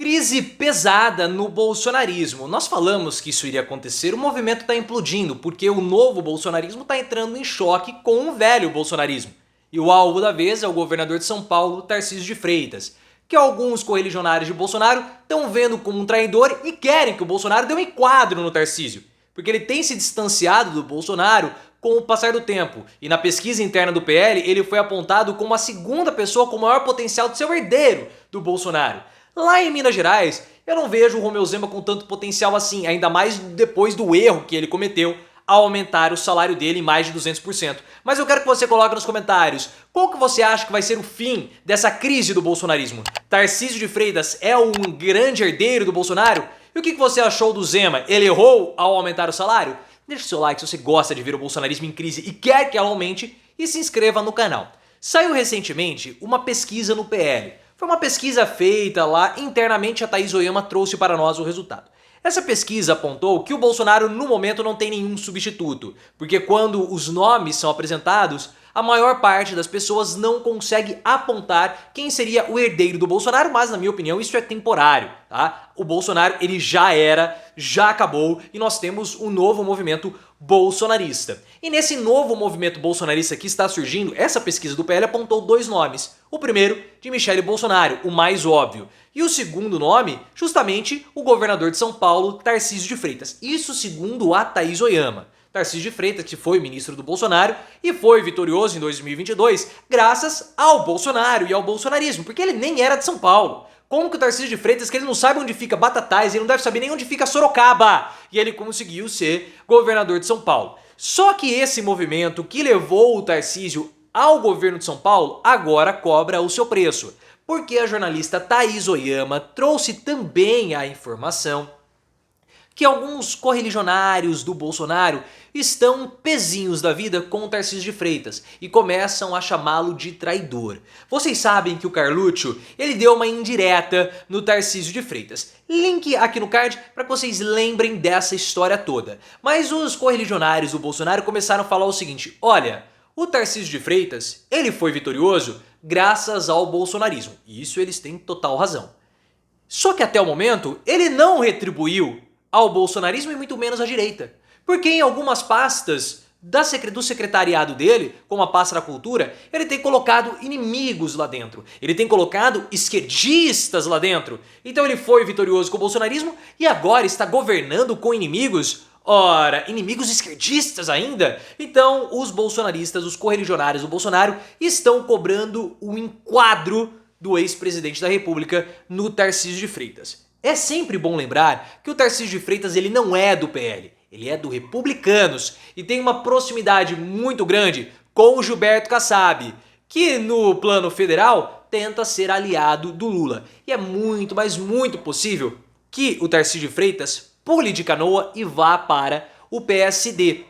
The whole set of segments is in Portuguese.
Crise pesada no bolsonarismo. Nós falamos que isso iria acontecer, o movimento está implodindo, porque o novo bolsonarismo está entrando em choque com o velho bolsonarismo. E o alvo da vez é o governador de São Paulo, Tarcísio de Freitas, que alguns correligionários de Bolsonaro estão vendo como um traidor e querem que o Bolsonaro dê um enquadro no Tarcísio, porque ele tem se distanciado do Bolsonaro com o passar do tempo. E na pesquisa interna do PL, ele foi apontado como a segunda pessoa com maior potencial de ser o herdeiro do Bolsonaro. Lá em Minas Gerais, eu não vejo o Romeu Zema com tanto potencial assim, ainda mais depois do erro que ele cometeu ao aumentar o salário dele em mais de 200%. Mas eu quero que você coloque nos comentários qual que você acha que vai ser o fim dessa crise do bolsonarismo. Tarcísio de Freitas é um grande herdeiro do Bolsonaro? E o que você achou do Zema? Ele errou ao aumentar o salário? Deixe seu like se você gosta de ver o bolsonarismo em crise e quer que ela aumente, e se inscreva no canal. Saiu recentemente uma pesquisa no PL. Foi uma pesquisa feita lá internamente, a Thaís Oyama trouxe para nós o resultado. Essa pesquisa apontou que o Bolsonaro no momento não tem nenhum substituto, porque quando os nomes são apresentados, a maior parte das pessoas não consegue apontar quem seria o herdeiro do Bolsonaro, mas na minha opinião isso é temporário, tá? O Bolsonaro ele já era, já acabou e nós temos um novo movimento bolsonarista. E nesse novo movimento bolsonarista que está surgindo, essa pesquisa do PL apontou dois nomes. O primeiro, de Michele Bolsonaro, o mais óbvio. E o segundo nome, justamente o governador de São Paulo, Tarcísio de Freitas. Isso segundo a Thaís Oyama. Tarcísio de Freitas, que foi ministro do Bolsonaro e foi vitorioso em 2022 graças ao Bolsonaro e ao bolsonarismo, porque ele nem era de São Paulo. Como que o Tarcísio de Freitas, que ele não sabe onde fica Batatais, ele não deve saber nem onde fica Sorocaba, e ele conseguiu ser governador de São Paulo. Só que esse movimento que levou o Tarcísio ao governo de São Paulo agora cobra o seu preço, porque a jornalista Thaís Oyama trouxe também a informação que alguns correligionários do Bolsonaro estão pezinhos da vida com o Tarcísio de Freitas e começam a chamá-lo de traidor. Vocês sabem que o Carluccio, ele deu uma indireta no Tarcísio de Freitas. Link aqui no card para que vocês lembrem dessa história toda. Mas os correligionários do Bolsonaro começaram a falar o seguinte: olha, o Tarcísio de Freitas, ele foi vitorioso graças ao bolsonarismo. E isso eles têm total razão. Só que até o momento, ele não retribuiu ao bolsonarismo e muito menos à direita. Porque em algumas pastas do secretariado dele, como a pasta da cultura, ele tem colocado inimigos lá dentro. Ele tem colocado esquerdistas lá dentro. Então ele foi vitorioso com o bolsonarismo e agora está governando com inimigos. Ora, inimigos esquerdistas ainda? Então os bolsonaristas, os correligionários do Bolsonaro, estão cobrando o enquadro do ex-presidente da República no Tarcísio de Freitas. É sempre bom lembrar que o Tarcísio de Freitas ele não é do PL, ele é do Republicanos e tem uma proximidade muito grande com o Gilberto Kassab, que no plano federal tenta ser aliado do Lula. E é muito, mas muito possível que o Tarcísio de Freitas pule de canoa e vá para o PSD.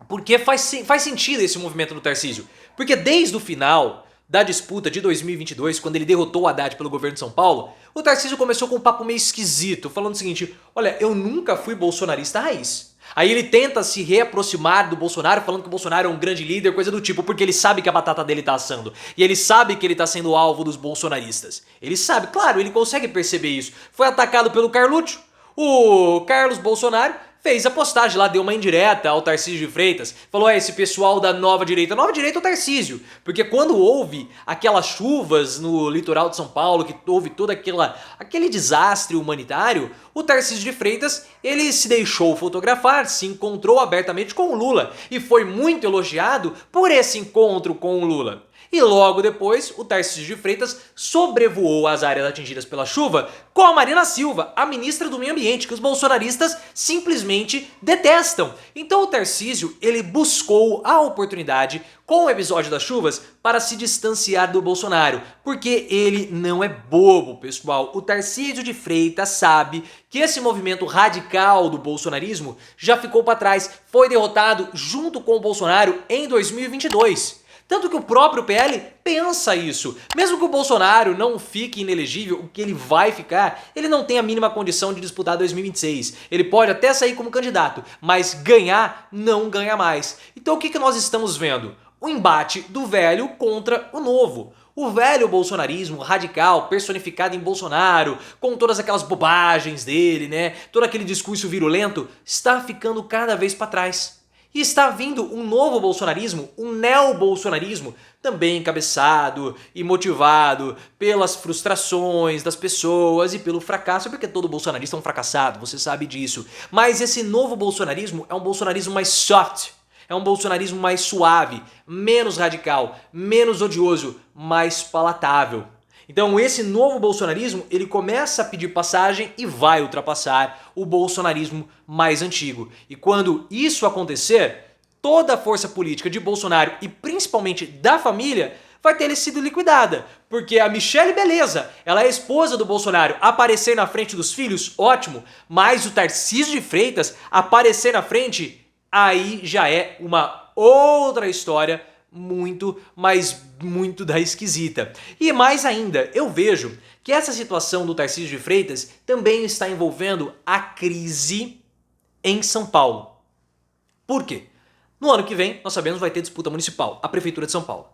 Porque faz sentido esse movimento do Tarcísio. Porque desde o final da disputa de 2022, quando ele derrotou o Haddad pelo governo de São Paulo, o Tarcísio começou com um papo meio esquisito, falando o seguinte: olha, eu nunca fui bolsonarista raiz. Aí ele tenta se reaproximar do Bolsonaro, falando que o Bolsonaro é um grande líder, coisa do tipo, porque ele sabe que a batata dele tá assando. E ele sabe que ele tá sendo alvo dos bolsonaristas. Ele sabe, claro, ele consegue perceber isso. Foi atacado pelo Carluccio. O Carlos Bolsonaro fez a postagem lá, deu uma indireta ao Tarcísio de Freitas, falou: esse pessoal da nova direita é o Tarcísio, porque quando houve aquelas chuvas no litoral de São Paulo, que houve todo aquele desastre humanitário, o Tarcísio de Freitas, ele se deixou fotografar, se encontrou abertamente com o Lula e foi muito elogiado por esse encontro com o Lula. E logo depois, o Tarcísio de Freitas sobrevoou as áreas atingidas pela chuva com a Marina Silva, a ministra do Meio Ambiente, que os bolsonaristas simplesmente detestam. Então o Tarcísio, ele buscou a oportunidade com o episódio das chuvas para se distanciar do Bolsonaro, porque ele não é bobo, pessoal. O Tarcísio de Freitas sabe que esse movimento radical do bolsonarismo já ficou para trás, foi derrotado junto com o Bolsonaro em 2022. Tanto que o próprio PL pensa isso. Mesmo que o Bolsonaro não fique inelegível, o que ele vai ficar, ele não tem a mínima condição de disputar 2026. Ele pode até sair como candidato, mas ganhar não ganha mais. Então o que nós estamos vendo? O embate do velho contra o novo. O velho bolsonarismo radical, personificado em Bolsonaro, com todas aquelas bobagens dele, né? Todo aquele discurso virulento, está ficando cada vez para trás. E está vindo um novo bolsonarismo, um neobolsonarismo, também encabeçado e motivado pelas frustrações das pessoas e pelo fracasso, porque todo bolsonarista é um fracassado, você sabe disso. Mas esse novo bolsonarismo é um bolsonarismo mais soft, é um bolsonarismo mais suave, menos radical, menos odioso, mais palatável. Então esse novo bolsonarismo, ele começa a pedir passagem e vai ultrapassar o bolsonarismo mais antigo. E quando isso acontecer, toda a força política de Bolsonaro e principalmente da família vai ter sido liquidada. Porque a Michelle, beleza, ela é esposa do Bolsonaro, aparecer na frente dos filhos, ótimo, mas o Tarcísio de Freitas aparecer na frente, aí já é uma outra história muito, mas muito da esquisita. E mais ainda, eu vejo que essa situação do Tarcísio de Freitas também está envolvendo a crise em São Paulo. Por quê? No ano que vem, nós sabemos, vai ter disputa municipal, a Prefeitura de São Paulo.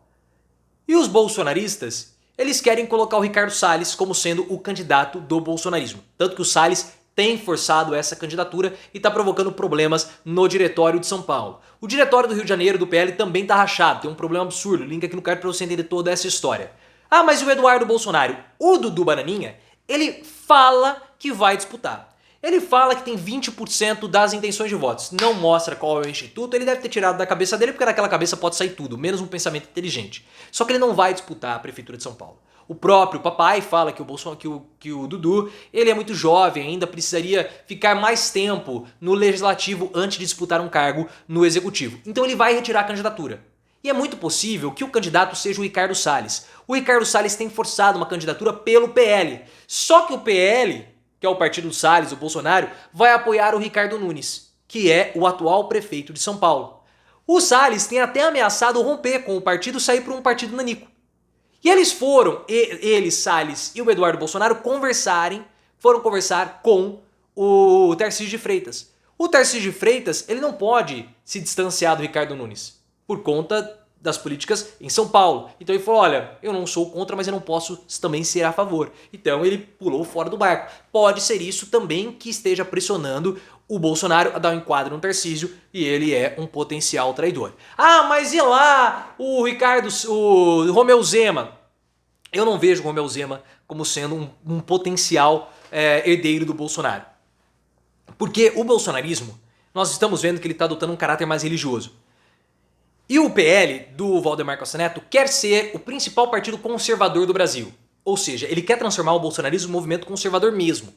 E os bolsonaristas, eles querem colocar o Ricardo Salles como sendo o candidato do bolsonarismo. Tanto que o Salles tem forçado essa candidatura e está provocando problemas no diretório de São Paulo. O diretório do Rio de Janeiro, do PL, também está rachado, tem um problema absurdo. Link aqui no card para você entender toda essa história. Ah, mas e o Eduardo Bolsonaro? O Dudu Bananinha, ele fala que vai disputar. Ele fala que tem 20% das intenções de votos. Não mostra qual é o instituto, ele deve ter tirado da cabeça dele, porque daquela cabeça pode sair tudo, menos um pensamento inteligente. Só que ele não vai disputar a Prefeitura de São Paulo. O próprio papai fala que o Dudu, ele é muito jovem, ainda precisaria ficar mais tempo no legislativo antes de disputar um cargo no executivo. Então ele vai retirar a candidatura. E é muito possível que o candidato seja o Ricardo Salles. O Ricardo Salles tem forçado uma candidatura pelo PL. Só que o PL, que é o partido do Salles, o Bolsonaro, vai apoiar o Ricardo Nunes, que é o atual prefeito de São Paulo. O Salles tem até ameaçado romper com o partido e sair para um partido nanico. E eles foram, Salles e o Eduardo Bolsonaro, foram conversar com o Tarcísio de Freitas. O Tarcísio de Freitas, ele não pode se distanciar do Ricardo Nunes, por conta das políticas em São Paulo. Então ele falou, olha, eu não sou contra, mas eu não posso também ser a favor. Então ele pulou fora do barco. Pode ser isso também que esteja pressionando o Bolsonaro a dar um enquadro no Tarcísio e ele é um potencial traidor. Ah, mas e lá o Romeu Zema? Eu não vejo o Romeu Zema como sendo um potencial herdeiro do Bolsonaro. Porque o bolsonarismo, nós estamos vendo que ele está adotando um caráter mais religioso. E o PL, do Valdemar Costa Neto, quer ser o principal partido conservador do Brasil. Ou seja, ele quer transformar o bolsonarismo em um movimento conservador mesmo.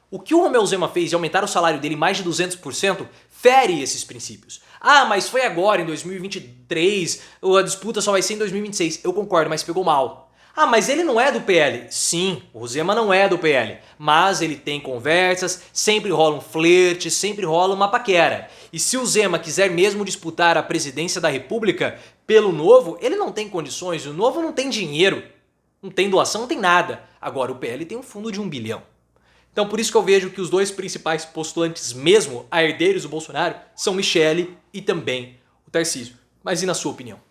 O que o Romeu Zema fez de aumentar o salário dele mais de 200% fere esses princípios. Ah, mas foi agora, em 2023, a disputa só vai ser em 2026. Eu concordo, mas pegou mal. Ah, mas ele não é do PL. Sim, o Zema não é do PL, mas ele tem conversas, sempre rola um flerte, sempre rola uma paquera. E se o Zema quiser mesmo disputar a presidência da República pelo Novo, ele não tem condições, o Novo não tem dinheiro, não tem doação, não tem nada. Agora o PL tem um fundo de 1 bilhão. Então por isso que eu vejo que os dois principais postulantes mesmo, a herdeiros do Bolsonaro, são Michelle e também o Tarcísio. Mas e na sua opinião?